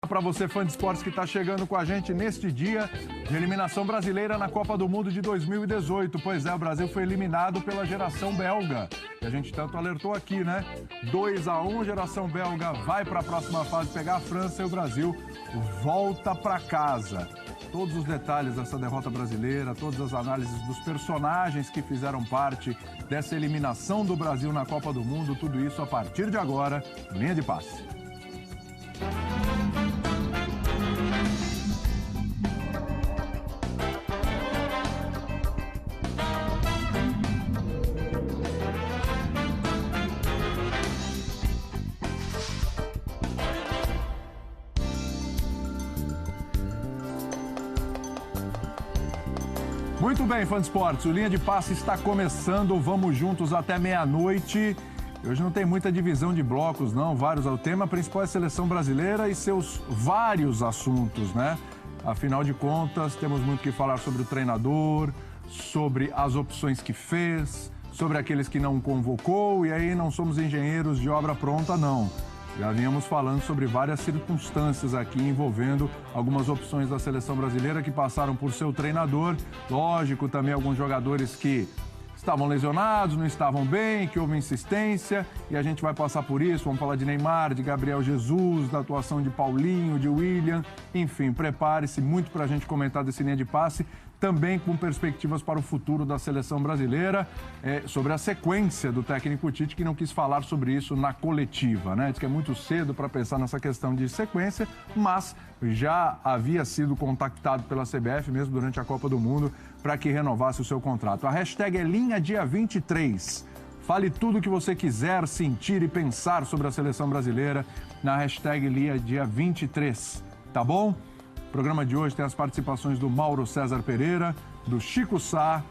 Para você, fã de esportes que está chegando com a gente neste dia de eliminação brasileira na Copa do Mundo de 2018. Pois é, o Brasil foi eliminado pela geração belga. E a gente tanto alertou aqui, né? 2-1, geração belga vai para a próxima fase pegar a França e o Brasil volta para casa. Todos os detalhes dessa derrota brasileira, todas as análises dos personagens que fizeram parte dessa eliminação do Brasil na Copa do Mundo, tudo isso a partir de agora, Linha de Passe. Muito bem, fã de esportes, o Linha de Passe está começando, vamos juntos até meia-noite. Hoje não tem muita divisão de blocos, não, vários ao tema. A principal é a seleção brasileira e seus vários assuntos, né? Afinal de contas, temos muito que falar sobre o treinador, sobre as opções que fez, sobre aqueles que não convocou, e aí não somos engenheiros de obra pronta, não. Já vínhamos falando sobre várias circunstâncias aqui envolvendo algumas opções da seleção brasileira que passaram por seu treinador. Lógico, também alguns jogadores que estavam lesionados, não estavam bem, que houve insistência, e a gente vai passar por isso. Vamos falar de Neymar, de Gabriel Jesus, da atuação de Paulinho, de William. Enfim, prepare-se muito para a gente comentar desse Linha de Passe, também com perspectivas para o futuro da seleção brasileira, sobre a sequência do técnico Tite, que não quis falar sobre isso na coletiva, né? Diz que é muito cedo para pensar nessa questão de sequência, mas já havia sido contactado pela CBF, mesmo durante a Copa do Mundo, para que renovasse o seu contrato. A hashtag é Linha Dia 23. Fale tudo o que você quiser sentir e pensar sobre a seleção brasileira na hashtag Linha Dia 23, tá bom? O programa de hoje tem as participações do Mauro César Pereira, do Chico Sá,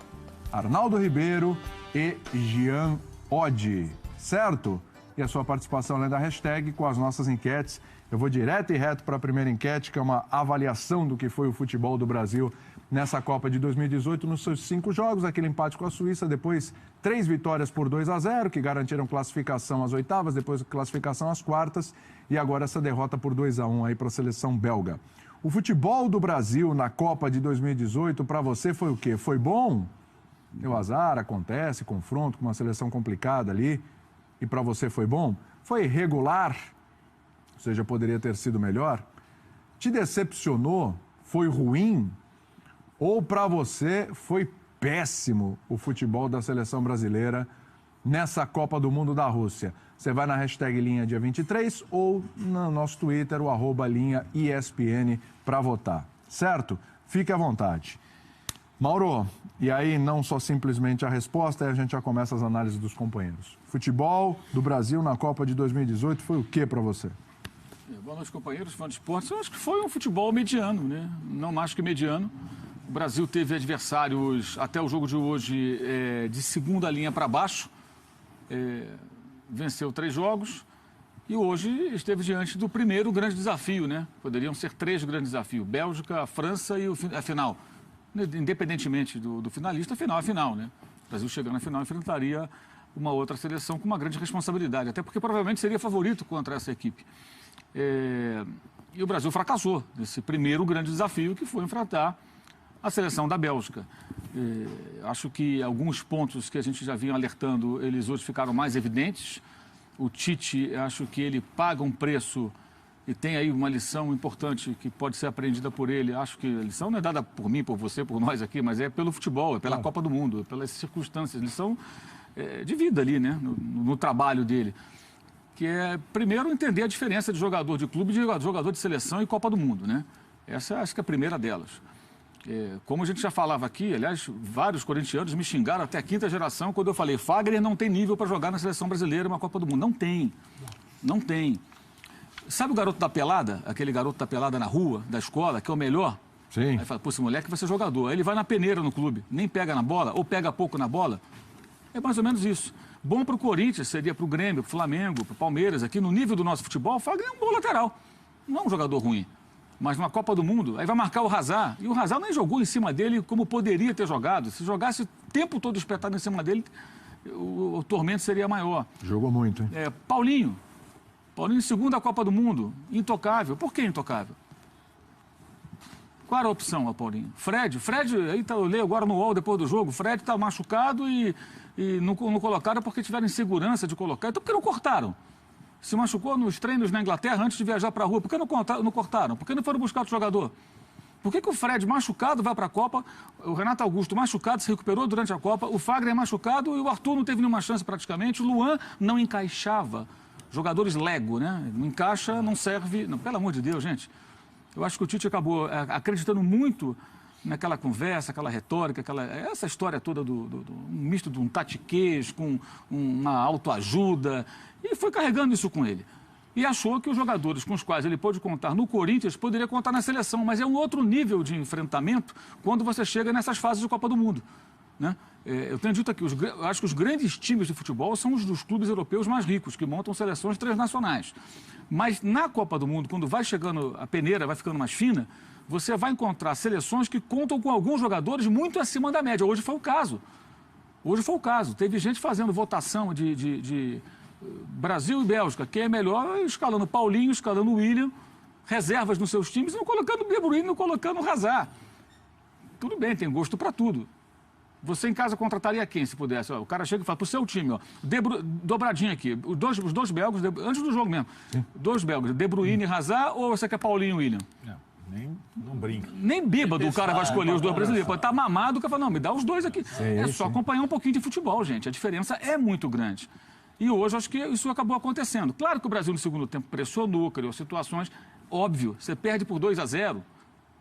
Arnaldo Ribeiro e Jean Oddi, certo? E a sua participação além da hashtag com as nossas enquetes. Eu vou direto e reto para a primeira enquete, que é uma avaliação do que foi o futebol do Brasil nessa Copa de 2018, nos seus 5 jogos, aquele empate com a Suíça, depois 3 vitórias por 2-0, que garantiram classificação às oitavas, depois classificação às quartas, e agora essa derrota por 2-1 aí para a seleção belga. O futebol do Brasil na Copa de 2018, para você, foi o quê? Foi bom? Deu azar, acontece, confronto com uma seleção complicada ali. E para você foi bom? Foi regular? Ou seja, poderia ter sido melhor? Te decepcionou? Foi ruim? Ou para você foi péssimo o futebol da seleção brasileira nessa Copa do Mundo da Rússia? Você vai na hashtag Linha Dia 23 ou no nosso Twitter, o @linha ESPN, para votar, certo? Fique à vontade. Mauro, e aí não só simplesmente a resposta, aí a gente já começa as análises dos companheiros. Futebol do Brasil na Copa de 2018 foi o que para você? Boa noite, companheiros, fã de esportes. Eu acho que foi um futebol mediano, né? Não mais que mediano. O Brasil teve adversários, até o jogo de hoje, de segunda linha para baixo. Venceu 3 jogos e hoje esteve diante do primeiro grande desafio, né? Poderiam ser 3 grandes desafios: Bélgica, a França e a final. Independentemente do finalista, a final é a final, né? O Brasil chegando na final enfrentaria uma outra seleção com uma grande responsabilidade, até porque provavelmente seria favorito contra essa equipe. E o Brasil fracassou nesse primeiro grande desafio, que foi enfrentar a seleção da Bélgica. Acho que alguns pontos que a gente já vinha alertando, eles hoje ficaram mais evidentes. O Tite, acho que ele paga um preço e tem aí uma lição importante que pode ser aprendida por ele. Acho que a lição não é dada por mim, por você, por nós aqui, mas é pelo futebol, é pela Copa do Mundo, é pelas circunstâncias. Lição de vida ali, né, no trabalho dele. Que é, primeiro, entender a diferença de jogador de clube, de jogador de seleção e Copa do Mundo, né? Essa acho que é a primeira delas. Como a gente já falava aqui, aliás, vários corintianos me xingaram até a 5ª geração quando eu falei: Fagner não tem nível para jogar na seleção brasileira uma Copa do Mundo. Não tem. Não tem. Sabe o garoto da pelada? Aquele garoto da pelada na rua, da escola, que é o melhor? Sim. Aí fala: pô, esse moleque vai ser jogador. Aí ele vai na peneira no clube, nem pega na bola, ou pega pouco na bola. É mais ou menos isso. Bom para o Corinthians, seria para o Grêmio, para o Flamengo, para o Palmeiras. Aqui no nível do nosso futebol, o Fagner é um bom lateral. Não é um jogador ruim. Mas numa Copa do Mundo, aí vai marcar o Hazard. E o Hazard nem jogou em cima dele como poderia ter jogado. Se jogasse o tempo todo espetado em cima dele, o tormento seria maior. Jogou muito, hein? Paulinho. Paulinho, segunda Copa do Mundo, intocável. Por que intocável? Qual era a opção, Paulinho? Fred, aí eu leio agora no UOL depois do jogo, Fred está machucado e não colocaram porque tiveram insegurança de colocar. Então por que não cortaram? Se machucou nos treinos na Inglaterra antes de viajar para a rua, por que não cortaram? Por que não foram buscar outro jogador? Por que o Fred machucado vai para a Copa, o Renato Augusto machucado se recuperou durante a Copa, o Fagner machucado e o Arthur não teve nenhuma chance praticamente, o Luan não encaixava. Jogadores Lego, né? Não encaixa, não serve. Não, pelo amor de Deus, gente. Eu acho que o Tite acabou acreditando muito naquela conversa, aquela retórica, essa história toda um misto de um tatiquês com uma autoajuda, e foi carregando isso com ele. E achou que os jogadores com os quais ele pôde contar no Corinthians poderia contar na seleção, mas é um outro nível de enfrentamento quando você chega nessas fases de Copa do Mundo, né? Eu tenho dito aqui, eu acho que os grandes times de futebol são os dos clubes europeus mais ricos, que montam seleções transnacionais. Mas na Copa do Mundo, quando vai chegando, a peneira vai ficando mais fina, você vai encontrar seleções que contam com alguns jogadores muito acima da média. Hoje foi o caso. Teve gente fazendo votação de Brasil e Bélgica, quem é melhor, escalando Paulinho, escalando William, reservas nos seus times, não colocando De Bruyne, não colocando Hazard. Tudo bem, tem gosto para tudo. Você em casa contrataria quem, se pudesse? O cara chega e fala, pro seu time, ó, dobradinha aqui, os dois belgas, antes do jogo mesmo, dois belgas, De Bruyne e Hazard, ou você quer Paulinho e William? Não brinca. Nem bêbado o cara vai escolher os dois brasileiros. Pode estar mamado, o cara fala, não, me dá os dois aqui. É só acompanhar um pouquinho de futebol, gente. A diferença é muito grande. E hoje, acho que isso acabou acontecendo. Claro que o Brasil, no segundo tempo, pressionou, criou situações. Óbvio, você perde por 2-0,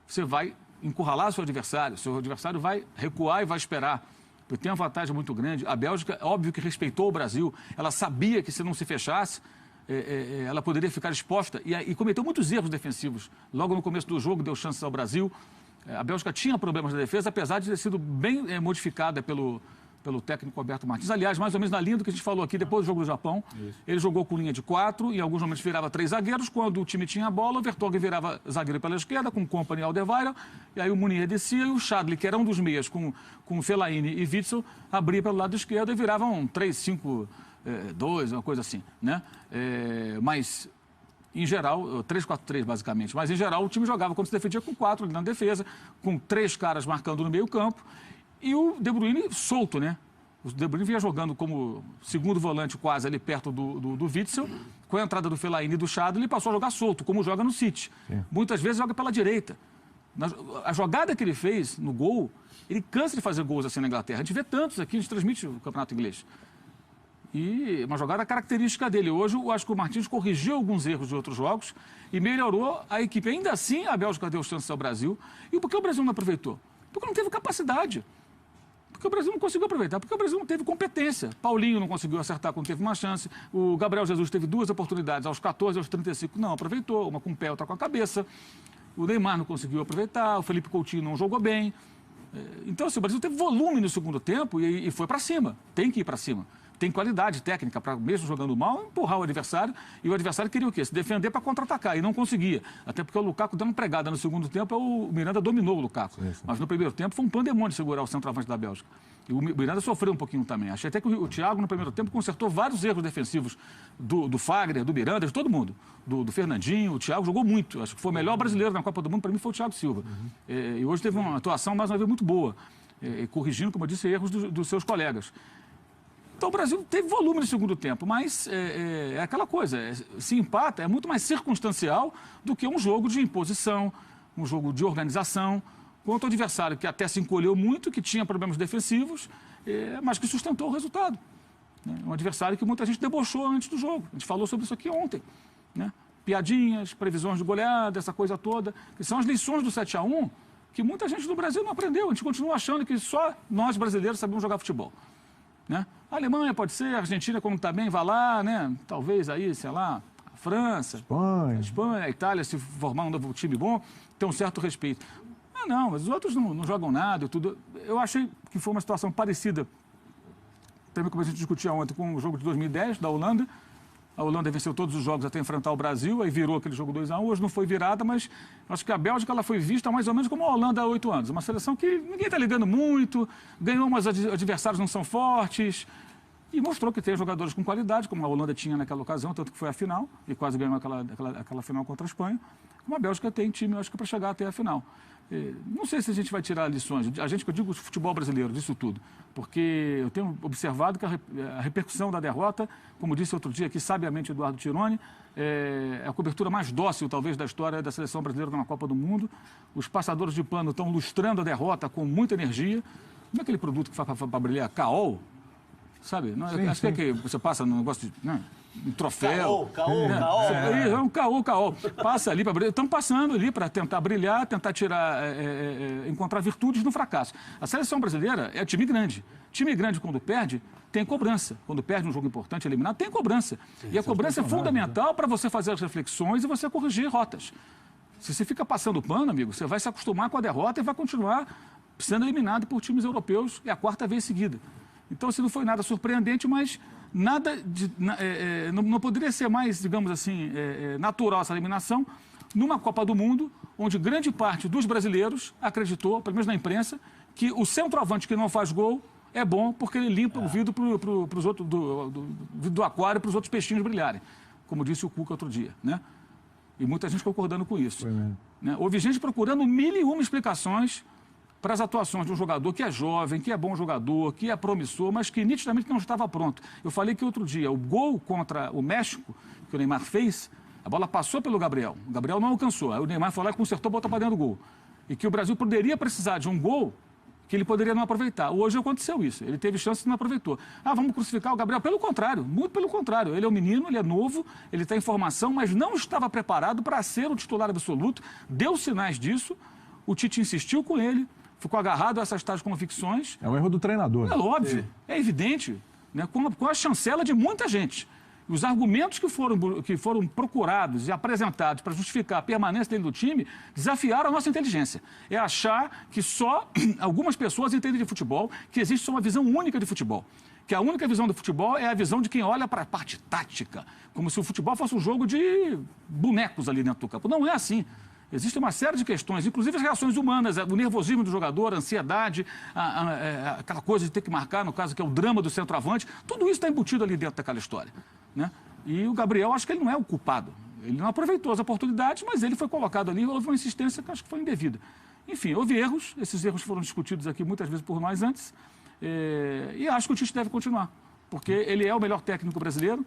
você vai encurralar seu adversário vai recuar e vai esperar. Porque tem uma vantagem muito grande. A Bélgica, óbvio que respeitou o Brasil, ela sabia que se não se fechasse, ela poderia ficar exposta e cometeu muitos erros defensivos. Logo no começo do jogo, deu chances ao Brasil. A Bélgica tinha problemas na defesa, apesar de ter sido bem modificada pelo técnico Roberto Martins. Aliás, mais ou menos na linha do que a gente falou aqui, depois do jogo do Japão. Isso. Ele jogou com linha de 4, em alguns momentos virava 3 zagueiros. Quando o time tinha a bola, o Vertonghen virava zagueiro pela esquerda, com o Kompany e Alderweireld. E aí o Munier descia e o Chadli, que era um dos meias, com Fellaini e Witsel, abria pelo lado esquerdo e virava um 3-5-2, uma coisa assim, né? Mas, em geral, 3-4-3 basicamente. Mas, em geral, o time jogava quando se defendia com 4 ali na defesa, com 3 caras marcando no meio campo. E o De Bruyne solto, né? O De Bruyne vinha jogando como segundo volante quase ali perto do Witsel. Com a entrada do Fellaini e do Chadli, ele passou a jogar solto, como joga no City. Sim. Muitas vezes joga pela direita. A jogada que ele fez no gol, ele cansa de fazer gols assim na Inglaterra. A gente vê tantos aqui, a gente transmite o campeonato inglês. E uma jogada característica dele. Hoje, eu acho que o Martins corrigiu alguns erros de outros jogos e melhorou a equipe. Ainda assim, a Bélgica deu chance ao Brasil. E por que o Brasil não aproveitou? Porque não teve capacidade. Porque o Brasil não conseguiu aproveitar, porque o Brasil não teve competência. Paulinho não conseguiu acertar quando teve uma chance. O Gabriel Jesus teve 2 oportunidades, aos 14 e aos 35, não aproveitou. Uma com o pé, outra com a cabeça. O Neymar não conseguiu aproveitar, o Felipe Coutinho não jogou bem. Então, assim, o Brasil teve volume no segundo tempo e foi para cima. Tem que ir para cima. Tem qualidade técnica para, mesmo jogando mal, empurrar o adversário. E o adversário queria o quê? Se defender para contra-atacar. E não conseguia. Até porque o Lukaku deu uma pregada no segundo tempo, o Miranda dominou o Lukaku. Sim. Mas no primeiro tempo foi um pandemônio segurar o centroavante da Bélgica. E o Miranda sofreu um pouquinho também. Achei até que o Thiago, no primeiro tempo, consertou vários erros defensivos do Fagner, do Miranda, de todo mundo. Do Fernandinho. O Thiago jogou muito. Acho que foi o melhor brasileiro na Copa do Mundo, para mim, foi o Thiago Silva. E hoje teve uma atuação, mais uma vez, muito boa. Corrigindo, como eu disse, erros dos seus colegas. Então o Brasil teve volume no segundo tempo, mas é aquela coisa, se empata, é muito mais circunstancial do que um jogo de imposição, um jogo de organização, contra o adversário que até se encolheu muito, que tinha problemas defensivos, mas que sustentou o resultado. Né? Um adversário que muita gente debochou antes do jogo. A gente falou sobre isso aqui ontem. Né? Piadinhas, previsões de goleada, essa coisa toda, que são as lições do 7-1 que muita gente do Brasil não aprendeu. A gente continua achando que só nós brasileiros sabemos jogar futebol. Né? A Alemanha pode ser, a Argentina, quando está bem, vai lá, né? Talvez aí, sei lá, a França, a Espanha, a Itália, se formar um novo time bom, tem um certo respeito. Não, mas os outros não jogam nada, tudo. Eu achei que foi uma situação parecida, também como a gente discutia ontem, com o jogo de 2010 da Holanda. A Holanda venceu todos os jogos até enfrentar o Brasil, aí virou aquele jogo 2-1. Hoje não foi virada, mas acho que a Bélgica ela foi vista mais ou menos como a Holanda há 8 anos. Uma seleção que ninguém está ligando muito, ganhou, mas os adversários não são fortes. e mostrou que tem jogadores com qualidade, como a Holanda tinha naquela ocasião, tanto que foi a final, e quase ganhou aquela final contra a Espanha, como a Bélgica tem time, eu acho que para chegar até a final. Não sei se a gente vai tirar lições, a gente que eu digo o futebol brasileiro, disso tudo, porque eu tenho observado que a repercussão da derrota, como disse outro dia aqui, sabiamente Eduardo Tironi, é a cobertura mais dócil, talvez, da história da seleção brasileira numa Copa do Mundo. Os passadores de pano estão lustrando a derrota com muita energia. Não é aquele produto que faz para brilhar? Caol? Sabe? Não, sim, acho sim. que você passa no negócio de... Né? Um troféu. Caol. É um caô. Passa ali para brilhar. Estão passando ali para tentar brilhar, tentar encontrar virtudes no fracasso. A seleção brasileira é time grande. Time grande, quando perde, tem cobrança. Quando perde um jogo importante, eliminado, tem cobrança. Sim, e a cobrança é fundamental para você fazer as reflexões e você corrigir rotas. Se você fica passando pano, amigo, você vai se acostumar com a derrota e vai continuar sendo eliminado por times europeus. É a quarta vez seguida. Então, assim, não foi nada surpreendente, mas nada não poderia ser mais, digamos assim, natural essa eliminação numa Copa do Mundo, onde grande parte dos brasileiros acreditou, pelo menos na imprensa, que o centroavante que não faz gol é bom porque ele limpa o vidro pros outros, do aquário para os outros peixinhos brilharem, como disse o Cuca outro dia, né? E muita gente concordando com isso. Né? Houve gente procurando 1001 explicações para as atuações de um jogador que é jovem, que é bom jogador, que é promissor, mas que nitidamente não estava pronto. Eu falei que outro dia, o gol contra o México, que o Neymar fez, a bola passou pelo Gabriel. O Gabriel não alcançou. Aí o Neymar foi lá e consertou, botou para dentro do gol. E que o Brasil poderia precisar de um gol que ele poderia não aproveitar. Hoje aconteceu isso. Ele teve chance e não aproveitou. Vamos crucificar o Gabriel? Pelo contrário, muito pelo contrário. Ele é um menino, ele é novo, ele tem formação, mas não estava preparado para ser o titular absoluto. Deu sinais disso. O Tite insistiu com ele. Ficou agarrado a essas tais convicções. É um erro do treinador. É óbvio, é evidente, né? Com a chancela de muita gente. Os argumentos que foram procurados e apresentados para justificar a permanência dele no time desafiaram a nossa inteligência. É achar que só algumas pessoas entendem de futebol, que existe só uma visão única de futebol. Que a única visão do futebol é a visão de quem olha para a parte tática, como se o futebol fosse um jogo de bonecos ali dentro do campo. Não é assim. Existe uma série de questões, inclusive as reações humanas, o nervosismo do jogador, a ansiedade, aquela coisa de ter que marcar, no caso, que é o drama do centroavante. Tudo isso está embutido ali dentro daquela história, né? E o Gabriel, acho que ele não é o culpado. Ele não aproveitou as oportunidades, mas ele foi colocado ali e houve uma insistência que acho que foi indevida. Enfim, houve erros, esses erros foram discutidos aqui muitas vezes por nós antes, e acho que o Tite deve continuar, porque ele é o melhor técnico brasileiro.